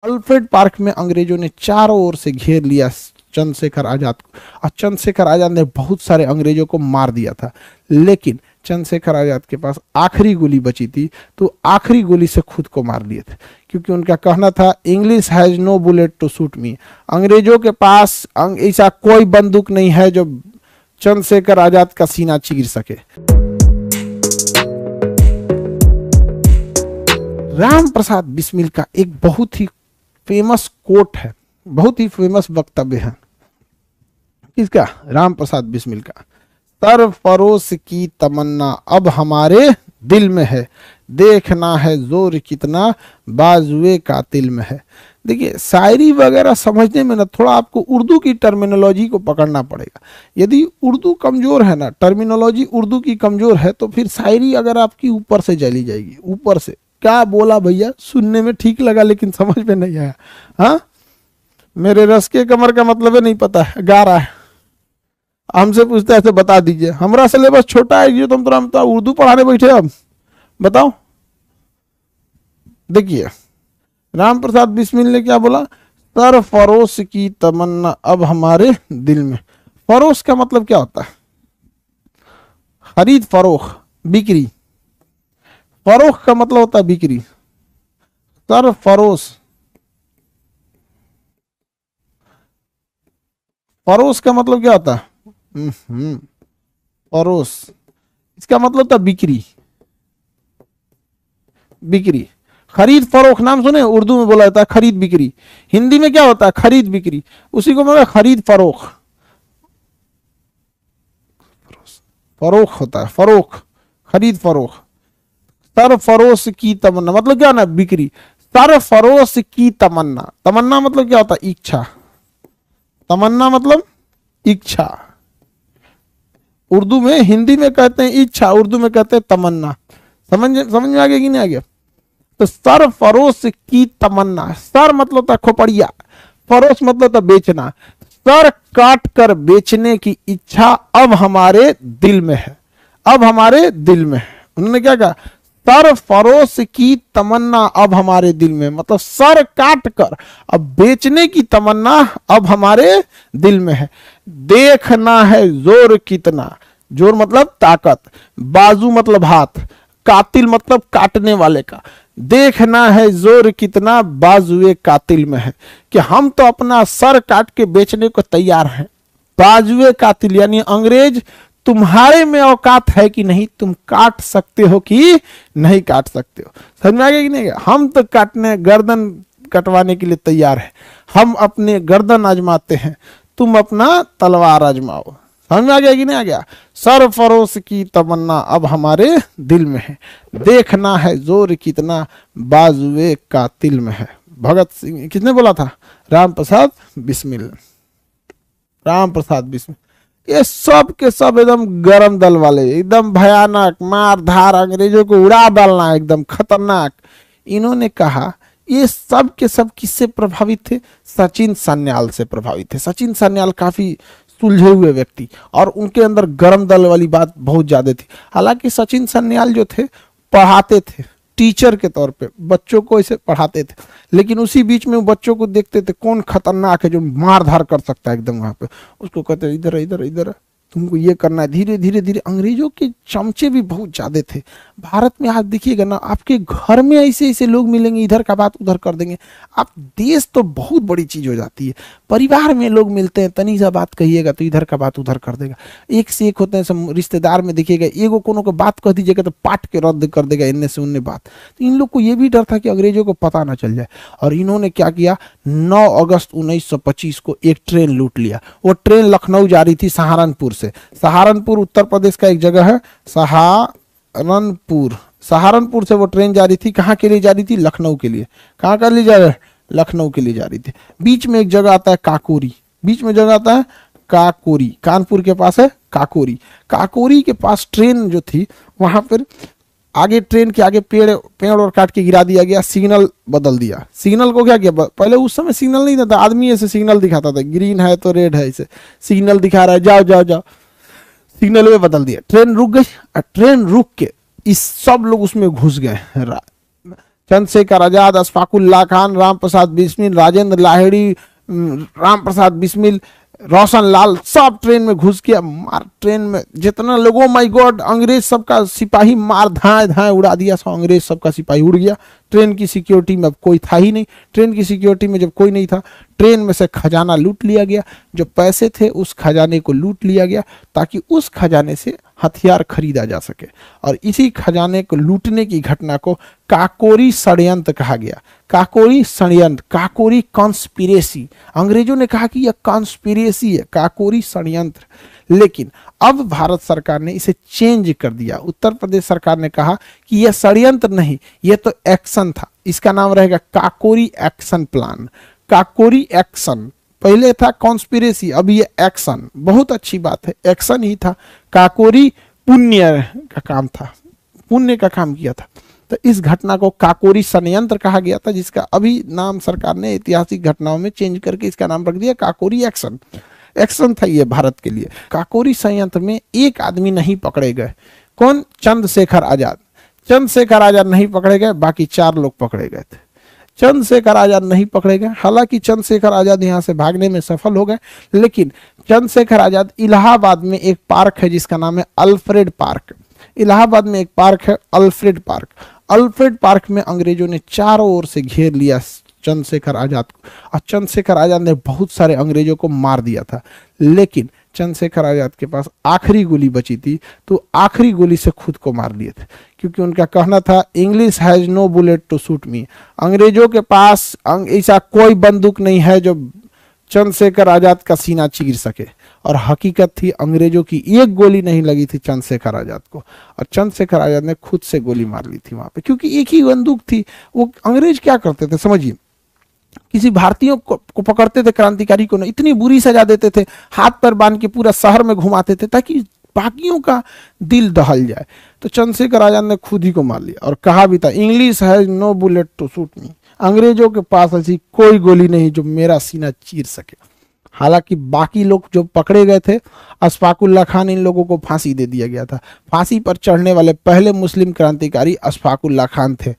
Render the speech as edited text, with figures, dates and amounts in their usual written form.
Alfred park में अंग्रेजों ने चारों ओर से घेर लिया चंद्रशेखर आजाद को, और चंद्रशेखर आजाद ने बहुत सारे अंग्रेजों को मार दिया था, लेकिन चंद्रशेखर आजाद के पास आखिरी गोली बची थी, तो आखिरी गोली से खुद को मार लिए थे, क्योंकि उनका कहना था English has no bullet to shoot me, अंग्रेजों के पास ऐसा कोई बंदूक नहीं है जो चंद्रशेखर आजाद का सीना चीर सके। राम प्रसाद बिस्मिल का एक बहुत ही फेमस कोट है, बहुत ही फेमस वक्तव्य है, किसका? राम प्रसाद बिस्मिल का। सरफरोश की तमन्ना अब हमारे दिल में है, देखना है जोर कितना बाजुए कातिल में है। देखिए, शायरी वगैरह समझने में ना थोड़ा आपको उर्दू की टर्मिनोलॉजी को पकड़ना पड़ेगा। यदि उर्दू कमजोर है ना, टर्मिनोलॉजी उर्दू की कमजोर है, तो फिर शायरी अगर आपकी ऊपर से चली जाएगी, ऊपर से। क्या बोला भैया? सुनने में ठीक लगा लेकिन समझ में नहीं आया। हाँ, मेरे रस के कमर का मतलब है नहीं पता है, गा रहा है, हमसे पूछता है तो बता दीजिए। हमारा सिलेबस छोटा है, ये तुम तो उर्दू पढ़ाने बैठे अब, बताओ। देखिए, राम प्रसाद बिस्मिल ने क्या बोला? सरफरोश की तमन्ना अब हमारे दिल में। फरोश का मतलब क्या होता है? खरीद फरोख, बिक्री। फरोख का मतलब होता है बिक्री। सरफरोश, फरोश का मतलब क्या होता है? फरोश, इसका मतलब होता है बिक्री, बिक्री। खरीद फरोख नाम सुने? उर्दू में बोला जाता है खरीद बिक्री, हिंदी में क्या होता है? खरीद बिक्री, उसी को मतलब खरीद फरोख, फरोख होता है, फरोख, खरीद फरोख। सरफरोश की तमन्ना मतलब क्या ना? बिक्री। सरफरोश की तमन्ना, तमन्ना मतलब क्या होता है? इच्छा। तमन्ना मतलब इच्छा। उर्दू में, हिंदी में कहते हैं इच्छा, उर्दू में कहते हैं तमन्ना। समझ में आ गया कि नहीं आ गया? तो सरफरोश की तमन्ना, सर मतलब होता खोपड़िया, फरोश मतलब होता बेचना। सर काट कर बेचने की इच्छा अब हमारे दिल में है, अब हमारे दिल में है। उन्होंने क्या कहा? सरफरोश की तमन्ना अब हमारे दिल में, मतलब सर काट कर अब बेचने की तमन्ना अब हमारे दिल में है। देखना है जोर कितना, जोर मतलब ताकत, बाजू मतलब हाथ, कातिल मतलब काटने वाले का। देखना है जोर कितना बाजुए कातिल में है, कि हम तो अपना सर काट के बेचने को तैयार हैं। बाजुए कातिल यानी अंग्रेज तुम्हारे में औकात है कि नहीं, तुम काट सकते हो कि नहीं काट सकते हो। समझ में आ गया कि नहीं? हम तो काटने, गर्दन कटवाने के लिए तैयार है, हम अपने गर्दन आजमाते हैं, तुम अपना तलवार आजमाओ। समझ में आ गया कि नहीं आ गया? सरफरोश की तमन्ना अब हमारे दिल में है, देखना है जोर कितना बाजुए कातिल में है। भगत सिंह, किसने बोला था? राम प्रसाद बिस्मिल, राम प्रसाद बिस्मिल। ये सब के सब एकदम गरम दल वाले, एकदम भयानक, मार धार, अंग्रेजों को उड़ा डालना, एकदम खतरनाक। इन्होंने कहा ये सब के सब किससे प्रभावित थे? सचिन सान्याल से प्रभावित थे। सचिन सान्याल काफी सुलझे हुए व्यक्ति, और उनके अंदर गरम दल वाली बात बहुत ज्यादा थी। हालांकि सचिन सान्याल जो थे पढ़ाते थे, टीचर के तौर पे बच्चों को ऐसे पढ़ाते थे, लेकिन उसी बीच में वो बच्चों को देखते थे कौन खतरनाक है जो मार धार कर सकता है एकदम, वहां पे उसको कहते इधर इधर इधर तुमको ये करना है। धीरे धीरे धीरे अंग्रेजों के चमचे भी बहुत ज्यादा थे। भारत में आप देखिएगा ना, आपके घर में ऐसे ऐसे लोग मिलेंगे, इधर का बात उधर कर देंगे। आप देश तो बहुत बड़ी चीज हो जाती है। परिवार में लोग मिलते हैं, तनी सा बात कहिएगा तो इधर का बात उधर कर देगा। एक से एक होते हैं सब रिश्तेदार में, देखिएगा एगो कोनो को बात कह दीजिएगा तो पाट के रद्द कर देगा इनने से उनने बात। तो इन लोग को ये भी डर था कि अंग्रेजों को पता ना चल जाए, और इन्होंने क्या किया? 9 अगस्त 1925 को एक ट्रेन लूट लिया। वो ट्रेन लखनऊ जा रही थी सहारनपुर से। सहारनपुर उत्तर प्रदेश का एक जगह है, सहारनपुर। सहारनपुर से वो ट्रेन जा रही थी, कहाँ के लिए जा रही थी? लखनऊ के लिए। कहाँ के लिए जा रहे? लखनऊ के लिए जा रही थी। बीच में एक जगह आता है काकोरी, बीच में जगह आता है काकोरी, कानपुर के पास है काकोरी। काकोरी के पास ट्रेन जो थी, वहां पर आगे ट्रेन के आगे पेड़ और काट के गिरा दिया गया, सिग्नल बदल दिया। सिग्नल को क्या किया? पहले उस समय सिग्नल नहीं था, आदमी ऐसे सिग्नल दिखाता था, ग्रीन है तो रेड है, ऐसे सिग्नल दिखा रहा है, जाओ जाओ जाओ, सिग्नल में बदल दिया। ट्रेन रुक गई, और ट्रेन रुक के इस सब लोग उसमें घुस गए। चंद्रशेखर आजाद, अशफाकुल्ला खान, राम प्रसाद बिस्मिल, राजेंद्र लाहिड़ी, राम प्रसाद बिस्मिल, रोशन लाल, सब ट्रेन में घुस के मार, ट्रेन में जितना लोगों, माय गॉड, अंग्रेज सबका सिपाही मार धाए धाए उड़ा दिया, सब अंग्रेज सबका सिपाही उड़ गया। ट्रेन की सिक्योरिटी में अब कोई था ही नहीं। ट्रेन की सिक्योरिटी में जब कोई नहीं था, ट्रेन में से खजाना लूट लिया गया, जो पैसे थे उस खजाने को लूट लिया गया ताकि उस खजाने से हथियार खरीदा जा सके। और इसी खजाने को लूटने की घटना को काकोरी षड्यंत्र कहा गया। काकोरी षड्यंत्र, काकोरी कॉन्स्पिरेसी। अंग्रेजों ने कहा कि यह कॉन्स्पिरेसी है, काकोरी षड्यंत्र। लेकिन अब भारत सरकार ने इसे चेंज कर दिया। उत्तर प्रदेश सरकार ने कहा कि यह षड्यंत्र नहीं, यह तो एक्शन था, इसका नाम रहेगा Kakori action plan. Kakori action, पहले था कॉन्स्पिरेसी, अब ये एक्शन। बहुत अच्छी बात है, एक्शन ही था। काकोरी पुण्य का काम था, पुण्य का काम किया था, तो इस घटना को काकोरी षड्यंत्र कहा गया था, जिसका अभी नाम सरकार ने ऐतिहासिक घटनाओं में चेंज करके इसका नाम रख दिया काकोरी एक्शन। एक्शन था ये भारत के लिए। काकोरी षड्यंत्र में एक आदमी नहीं पकड़े गए, कौन? चंद्रशेखर आजाद। चंद्रशेखर आजाद नहीं पकड़े गए, बाकी 4 लोग पकड़े गए थे। चंद्रशेखर आजाद नहीं पकड़े गए। हालांकि चंद्रशेखर आजाद यहां से भागने में सफल हो गए, लेकिन चंद्रशेखर आजाद इलाहाबाद में एक पार्क है जिसका नाम है अल्फ्रेड पार्क। इलाहाबाद में एक पार्क है अल्फ्रेड पार्क। अल्फ्रेड पार्क में अंग्रेजों ने चारों ओर से घेर लिया चंद्रशेखर आजाद को, और चंद्रशेखर आजाद ने बहुत सारे अंग्रेजों को मार दिया था। लेकिन चंद्रशेखर आजाद के पास आखिरी गोली बची थी, तो आखिरी गोली से खुद को मार लिए थे, क्योंकि उनका कहना था English has no bullet to shoot me. अंग्रेजों के पास ऐसा कोई बंदूक नहीं है जो चंद्रशेखर आजाद का सीना चीर सके। और हकीकत थी, अंग्रेजों की एक गोली नहीं लगी थी चंद्रशेखर आजाद को, और चंद्रशेखर आजाद ने खुद से गोली मार ली थी वहां पे, क्योंकि एक ही बंदूक थी। वो अंग्रेज क्या करते थे समझिए, किसी भारतीयों को पकड़ते थे, क्रांतिकारी को, इतनी बुरी सजा देते थे, हाथ पर बांध के पूरा शहर में घुमाते थे ताकि बाकियों का दिल दहल जाए। तो चंद्रशेखर आजाद ने खुद ही को मार लिया, और कहा भी था English has no bullet to shoot me, अंग्रेजों के पास ऐसी कोई गोली नहीं जो मेरा सीना चीर सके। हालांकि बाकी लोग जो पकड़े गए थे, अशफाकुल्ला खान, इन लोगों को फांसी दे दिया गया था। फांसी पर चढ़ने वाले पहले मुस्लिम क्रांतिकारी अशफाकुल्ला खान थे।